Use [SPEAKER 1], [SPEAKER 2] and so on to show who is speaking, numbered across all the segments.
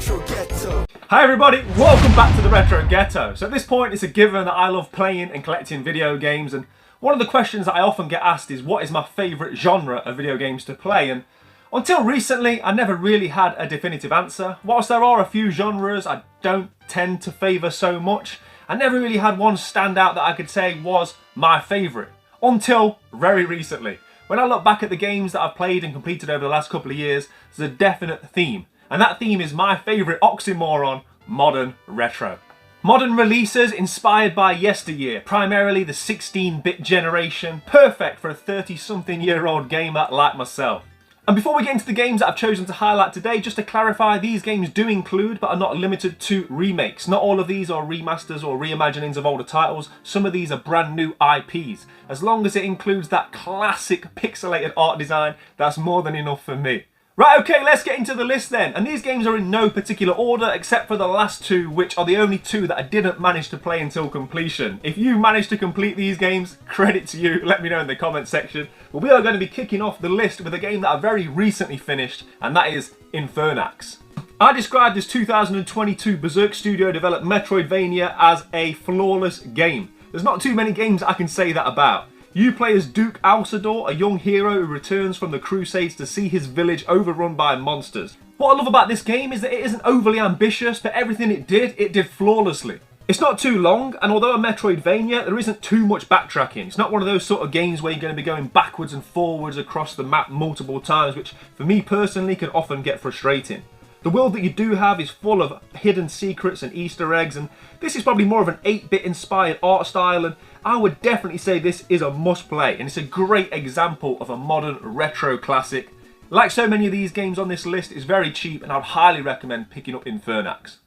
[SPEAKER 1] Retro Ghetto.
[SPEAKER 2] Hi everybody, welcome back to the Retro Ghetto. So at this point it's a given that I love playing and collecting video games, and one of the questions that I often get asked is what is my favourite genre of video games to play, and until recently I never really had a definitive answer. Whilst there are a few genres I don't tend to favour so much, I never really had one stand out that I could say was my favourite. Until very recently. When I look back at the games that I've played and completed over the last couple of years, there's a definite theme. And that theme is my favourite oxymoron, modern retro. Modern releases inspired by yesteryear, primarily the 16-bit generation, perfect for a 30-something-year-old gamer like myself. And before we get into the games that I've chosen to highlight today, just to clarify, these games do include, but are not limited to, remakes. Not all of these are remasters or reimaginings of older titles. Some of these are brand new IPs. As long as it includes that classic pixelated art design, that's more than enough for me. Right, okay, let's get into the list then. And these games are in no particular order except for the last two, which are the only two that I didn't manage to play until completion. If you managed to complete these games, credit to you, let me know in the comment section. But we are going to be kicking off the list with a game that I very recently finished, and that is Infernox. I described this 2022 Berserk Studio developed Metroidvania as a flawless game. There's not too many games I can say that about. You play as Duke Alcedor, a young hero who returns from the Crusades to see his village overrun by monsters. What I love about this game is that it isn't overly ambitious, but everything it did flawlessly. It's not too long, and although a Metroidvania, there isn't too much backtracking. It's not one of those sort of games where you're going to be going backwards and forwards across the map multiple times, which for me personally can often get frustrating. The world that you do have is full of hidden secrets and Easter eggs, and this is probably more of an 8-bit inspired art style, and I would definitely say this is a must play, and it's a great example of a modern retro classic. Like so many of these games on this list, it's very cheap, and I'd highly recommend picking up Infernox.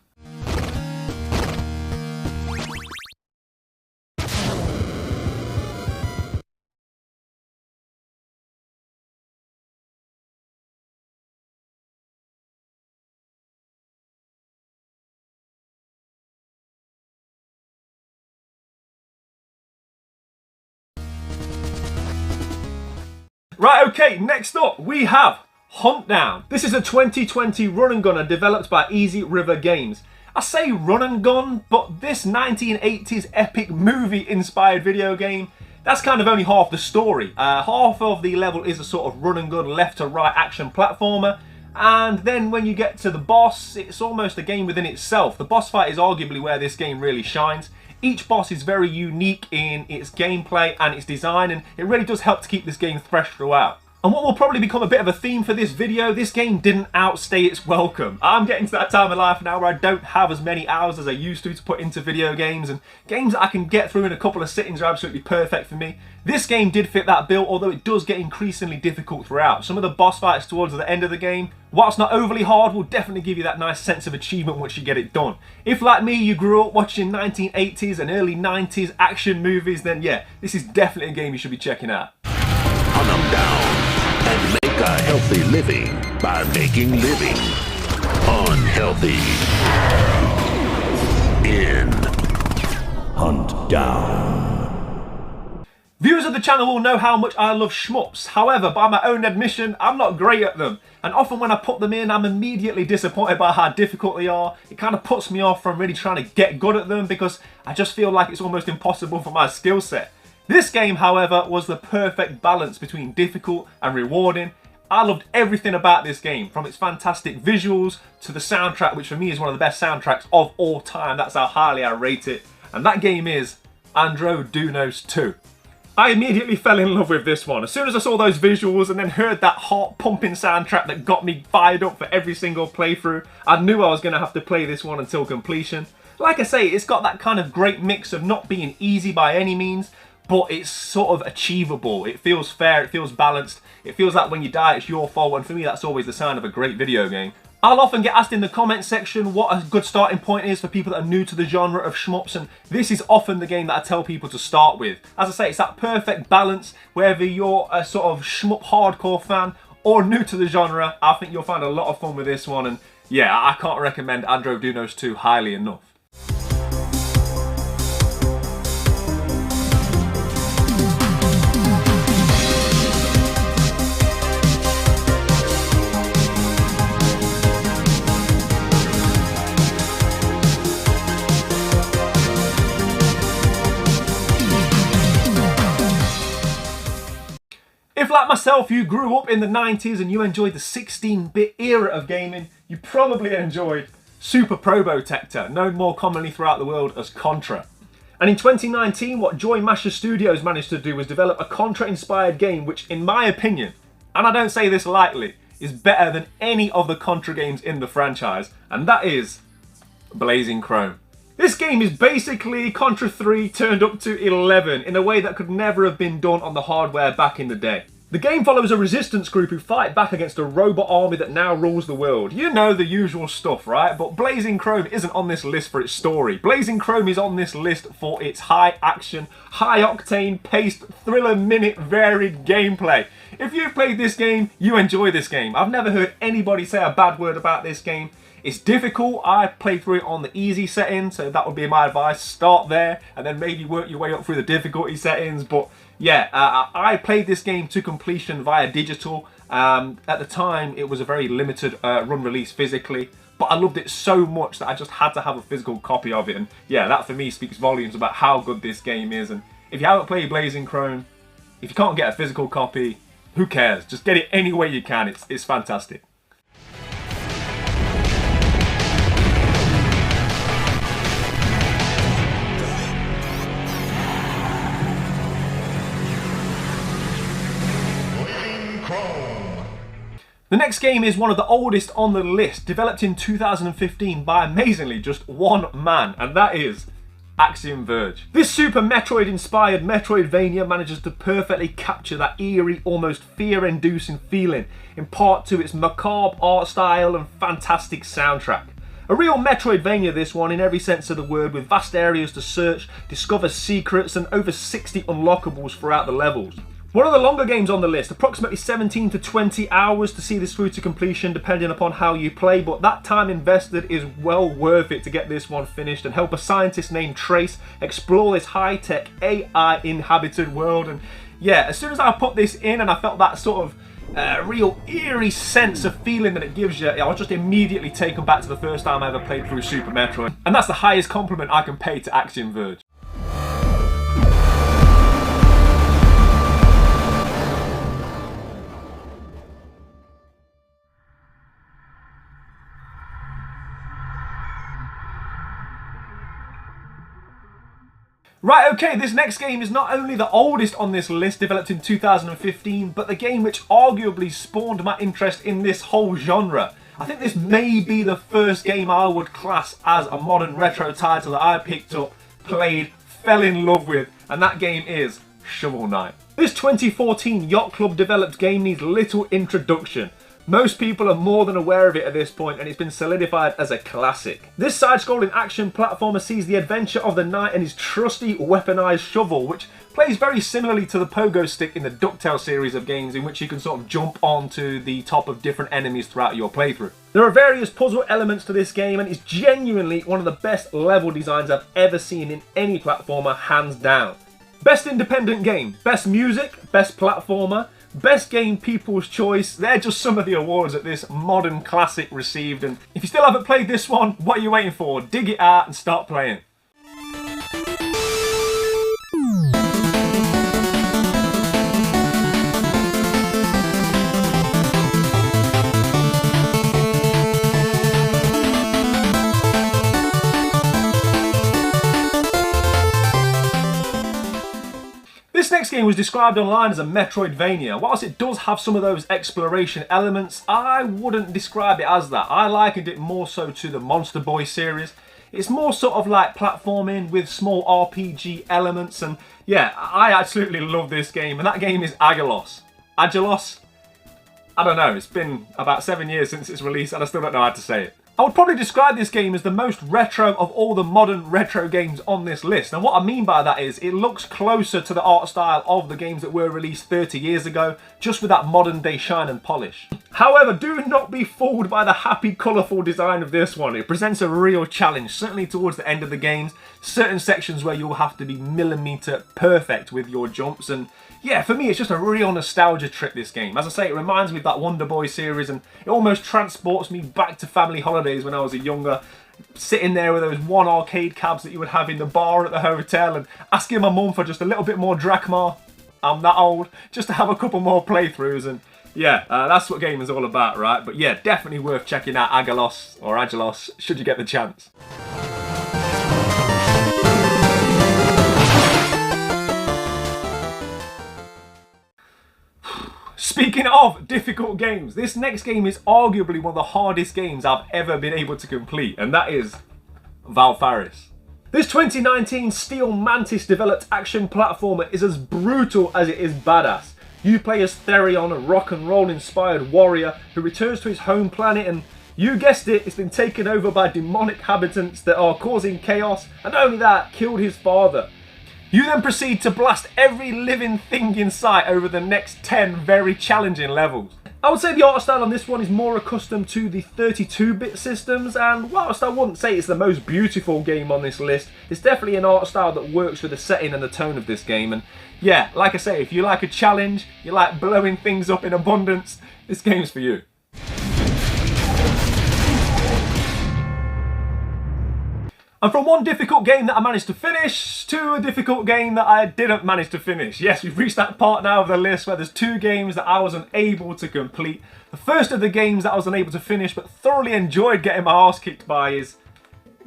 [SPEAKER 2] Right, okay, next up we have Huntdown. This is a 2020 run and gunner developed by Easy River Games. I say run and gun, but this 1980s epic movie inspired video game, that's kind of only half the story. Half of the level is a sort of run and gun left to right action platformer, and then when you get to the boss, it's almost a game within itself. The boss fight is arguably where this game really shines. Each boss is very unique in its gameplay and its design, and it really does help to keep this game fresh throughout. And what will probably become a bit of a theme for this video, this game didn't outstay its welcome. I'm getting to that time of life now where I don't have as many hours as I used to put into video games, and games that I can get through in a couple of sittings are absolutely perfect for me. This game did fit that bill, although it does get increasingly difficult throughout. Some of the boss fights towards the end of the game, whilst not overly hard, will definitely give you that nice sense of achievement once you get it done. If, like me, you grew up watching 1980s and early 90s action movies, then yeah, this is definitely a game you should be checking out.
[SPEAKER 3] Hunt 'em down and make a healthy living by making living unhealthy. In Hunt Down.
[SPEAKER 2] Viewers of the channel will know how much I love shmups. However, by my own admission, I'm not great at them. And often when I put them in, I'm immediately disappointed by how difficult they are. It kind of puts me off from really trying to get good at them because I just feel like it's almost impossible for my skill set. This game, however, was the perfect balance between difficult and rewarding. I loved everything about this game, from its fantastic visuals to the soundtrack, which for me is one of the best soundtracks of all time. That's how highly I rate it. And that game is Ganryu II. I immediately fell in love with this one. As soon as I saw those visuals and then heard that heart-pumping soundtrack that got me fired up for every single playthrough, I knew I was going to have to play this one until completion. Like I say, it's got that kind of great mix of not being easy by any means, but it's sort of achievable. It feels fair, it feels balanced, it feels like when you die it's your fault, and for me that's always the sign of a great video game. I'll often get asked in the comment section what a good starting point is for people that are new to the genre of shmups, and this is often the game that I tell people to start with. As I say, it's that perfect balance. Whether you're a sort of shmup hardcore fan or new to the genre, I think you'll find a lot of fun with this one, and yeah, I can't recommend Ganryu II highly enough. like myself, you grew up in the 90s and you enjoyed the 16-bit era of gaming, you probably enjoyed Super Probotector, known more commonly throughout the world as Contra. And in 2019, what Joy Masher Studios managed to do was develop a Contra-inspired game which, in my opinion, and I don't say this lightly, is better than any of the Contra games in the franchise, and that is Blazing Chrome. This game is basically Contra 3 turned up to 11 in a way that could never have been done on the hardware back in the day. The game follows a resistance group who fight back against a robot army that now rules the world. You know the usual stuff, right? But Blazing Chrome isn't on this list for its story. Blazing Chrome is on this list for its high action, high octane, paced, thriller minute varied gameplay. If you've played this game, you enjoy this game. I've never heard anybody say a bad word about this game. It's difficult. I played through it on the easy setting, so that would be my advice. Start there and then maybe work your way up through the difficulty settings. But yeah, I played this game to completion via digital. At the time, it was a very limited run release physically, but I loved it so much that I just had to have a physical copy of it. And yeah, that for me speaks volumes about how good this game is. And if you haven't played Blazing Chrome, if you can't get a physical copy, who cares? Just get it any way you can. It's fantastic. The next game is one of the oldest on the list, developed in 2015 by, amazingly, just one man, and that is Axian Verge. This Super Metroid-inspired Metroidvania manages to perfectly capture that eerie, almost fear-inducing feeling, in part to its macabre art style and fantastic soundtrack. A real Metroidvania, this one, in every sense of the word, with vast areas to search, discover secrets, and over 60 unlockables throughout the levels. One of the longer games on the list, approximately 17 to 20 hours to see this through to completion depending upon how you play, but that time invested is well worth it to get this one finished and help a scientist named Trace explore this high-tech AI inhabited world. And yeah, as soon as I put this in and I felt that sort of real eerie sense of feeling that it gives you, I was just immediately taken back to the first time I ever played through Super Metroid. And that's the highest compliment I can pay to Axian Verge. Right, okay, this next game is not only the oldest on this list, developed in 2015, but the game which arguably spawned my interest in this whole genre. I think this may be the first game I would class as a modern retro title that I picked up, played, fell in love with, and that game is Shovel Knight. This 2014 Yacht Club developed game needs little introduction. Most people are more than aware of it at this point, and it's been solidified as a classic. This side-scrolling action platformer sees the adventure of the knight and his trusty weaponized shovel, which plays very similarly to the pogo stick in the DuckTales series of games, in which you can sort of jump onto the top of different enemies throughout your playthrough. There are various puzzle elements to this game, and it's genuinely one of the best level designs I've ever seen in any platformer, hands down. Best independent game, best music, best platformer, best game People's Choice. They're just some of the awards that this modern classic received, and if you still haven't played this one, what are you waiting for? Dig it out and start playing. This next game was described online as a Metroidvania. Whilst it does have some of those exploration elements, I wouldn't describe it as that. I likened it more so to the Monster Boy series. It's more sort of like platforming with small RPG elements, and yeah, I absolutely love this game, and that game is Agelos. Agelos? I don't know, it's been about 7 years since its release and I still don't know how to say it. I would probably describe this game as the most retro of all the modern retro games on this list. And what I mean by that is it looks closer to the art style of the games that were released 30 years ago, just with that modern day shine and polish. However, do not be fooled by the happy, colourful design of this one. It presents a real challenge, certainly towards the end of the games. Certain sections where you'll have to be millimetre perfect with your jumps, and yeah, for me it's just a real nostalgia trip, this game. As I say, it reminds me of that Wonder Boy series, and it almost transports me back to family holidays when I was younger, sitting there with those one arcade cabs that you would have in the bar at the hotel and asking my mum for just a little bit more drachma. I'm that old, just to have a couple more playthroughs. And yeah, that's what gaming's all about, right? But yeah, definitely worth checking out Agelos, should you get the chance. Speaking of difficult games, this next game is arguably one of the hardest games I've ever been able to complete, and that is Valfaris. This 2019 Steel Mantis developed action platformer is as brutal as it is badass. You play as Therion, a rock and roll inspired warrior who returns to his home planet, and you guessed it, it's been taken over by demonic habitants that are causing chaos, and not only that, killed his father. You then proceed to blast every living thing in sight over the next 10 very challenging levels. I would say the art style on this one is more accustomed to the 32-bit systems, and whilst I wouldn't say it's the most beautiful game on this list, it's definitely an art style that works with the setting and the tone of this game. And yeah, like I say, if you like a challenge, you like blowing things up in abundance, this game's for you. And from one difficult game that I managed to finish to a difficult game that I didn't manage to finish. Yes, we've reached that part now of the list where there's two games that I was unable to complete. The first of the games that I was unable to finish but thoroughly enjoyed getting my arse kicked by is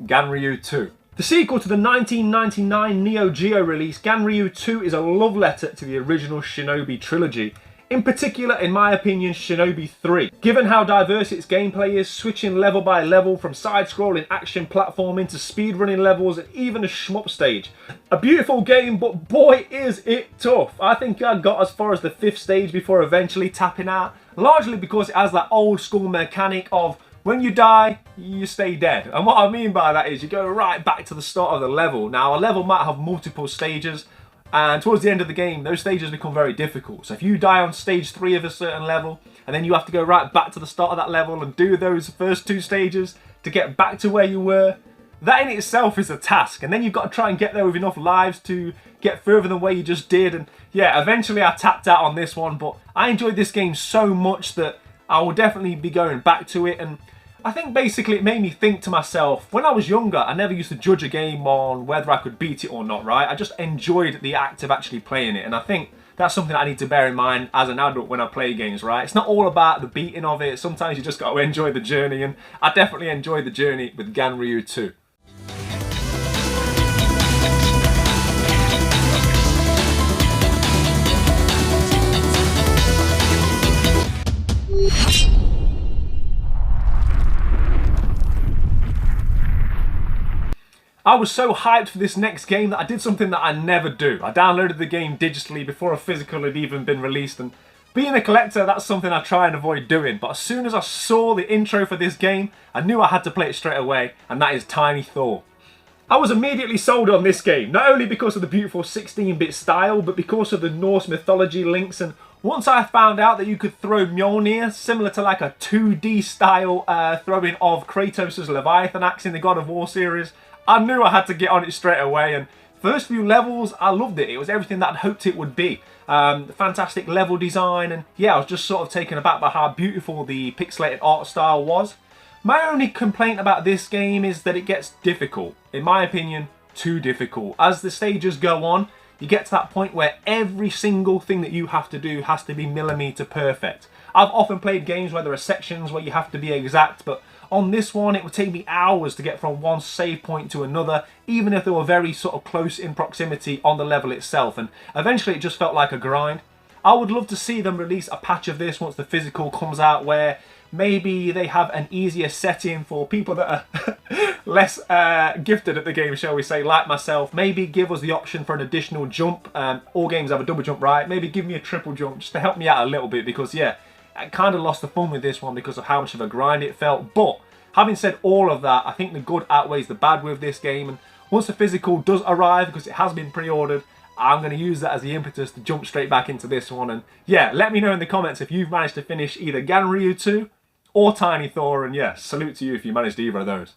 [SPEAKER 2] Ganryu II. The sequel to the 1999 Neo Geo release, Ganryu II is a love letter to the original Shinobi trilogy. In particular, in my opinion, Shinobi 3. Given how diverse its gameplay is, switching level by level from side-scrolling action platforming to speedrunning levels and even a shmup stage. A beautiful game, but boy is it tough. I think I got as far as the 5th stage before eventually tapping out, largely because it has that old school mechanic of when you die, you stay dead. And what I mean by that is you go right back to the start of the level. Now, a level might have multiple stages, and towards the end of the game, those stages become very difficult. So if you die on stage 3 of a certain level, and then you have to go right back to the start of that level and do those first 2 stages to get back to where you were, that in itself is a task. And then you've got to try and get there with enough lives to get further than where you just did. And yeah, eventually I tapped out on this one, but I enjoyed this game so much that I will definitely be going back to it. And I think basically it made me think to myself, when I was younger, I never used to judge a game on whether I could beat it or not, right? I just enjoyed the act of actually playing it. And I think that's something I need to bear in mind as an adult when I play games, right? It's not all about the beating of it. Sometimes you just got to enjoy the journey. And I definitely enjoyed the journey with Ganryu II. I was so hyped for this next game that I did something that I never do. I downloaded the game digitally before a physical had even been released, and being a collector, that's something I try and avoid doing. But as soon as I saw the intro for this game, I knew I had to play it straight away, and that is Tiny Thor. I was immediately sold on this game, not only because of the beautiful 16-bit style, but because of the Norse mythology links. And once I found out that you could throw Mjolnir, similar to like a 2D style throwing of Kratos' Leviathan axe in the God of War series, I knew I had to get on it straight away. And first few levels, I loved it. It was everything that I'd hoped it would be. Fantastic level design, and yeah, I was just sort of taken aback by how beautiful the pixelated art style was. My only complaint about this game is that it gets difficult. In my opinion, too difficult. As the stages go on, you get to that point where every single thing that you have to do has to be millimeter perfect. I've often played games where there are sections where you have to be exact, but on this one, it would take me hours to get from one save point to another, even if they were very sort of close in proximity on the level itself, and eventually it just felt like a grind. I would love to see them release a patch of this once the physical comes out, where maybe they have an easier setting for people that are less gifted at the game, shall we say, like myself. Maybe give us the option for an additional jump. All games have a double jump, right? Maybe give me a triple jump just to help me out a little bit, because yeah, I kind of lost the fun with this one because of how much of a grind it felt. But having said all of that, I think the good outweighs the bad with this game. And once the physical does arrive, because it has been pre-ordered, I'm going to use that as the impetus to jump straight back into this one. And yeah, let me know in the comments if you've managed to finish either Ganryu II or Tiny Thor. And yeah, salute to you if you managed either of those.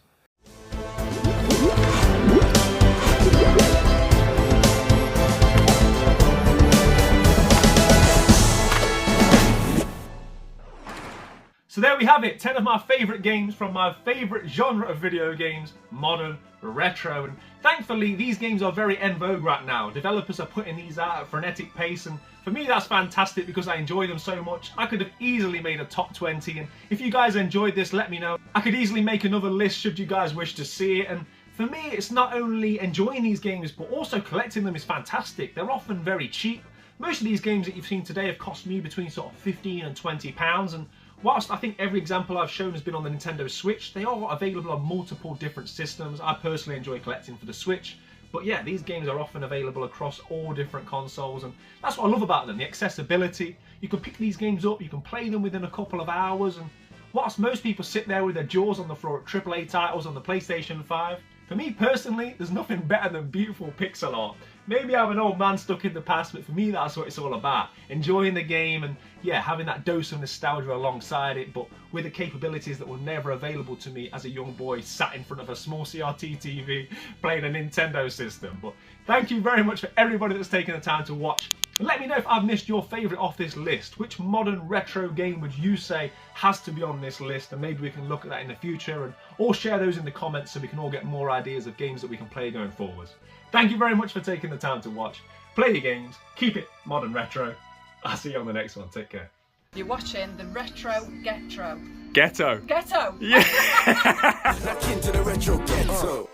[SPEAKER 2] So there we have it, 10 of my favourite games from my favourite genre of video games, modern, retro, and thankfully these games are very en vogue right now. Developers are putting these out at a frenetic pace, and for me that's fantastic because I enjoy them so much. I could have easily made a top 20, and if you guys enjoyed this, let me know. I could easily make another list should you guys wish to see it, and for me it's not only enjoying these games but also collecting them is fantastic. They're often very cheap. Most of these games that you've seen today have cost me between sort of 15 and 20 pounds, and whilst I think every example I've shown has been on the Nintendo Switch, they are available on multiple different systems. I personally enjoy collecting for the Switch, but yeah, these games are often available across all different consoles, and that's what I love about them, the accessibility. You can pick these games up, you can play them within a couple of hours, and whilst most people sit there with their jaws on the floor at AAA titles on the PlayStation 5, for me personally, there's nothing better than beautiful pixel art. Maybe I'm an old man stuck in the past, but for me that's what it's all about. Enjoying the game and yeah, having that dose of nostalgia alongside it, but with the capabilities that were never available to me as a young boy sat in front of a small CRT TV playing a Nintendo system. But thank you very much for everybody that's taken the time to watch. And let me know if I've missed your favourite off this list. Which modern retro game would you say has to be on this list? And maybe we can look at that in the future, and or share those in the comments so we can all get more ideas of games that we can play going forwards. Thank you very much for taking the time to watch. Play your games, keep it modern retro. I'll see you on the next one. Take care.
[SPEAKER 1] You're watching the Retro Ghetto.
[SPEAKER 2] Ghetto.
[SPEAKER 1] Ghetto.
[SPEAKER 2] Yeah.
[SPEAKER 3] Lock into the retro ghetto.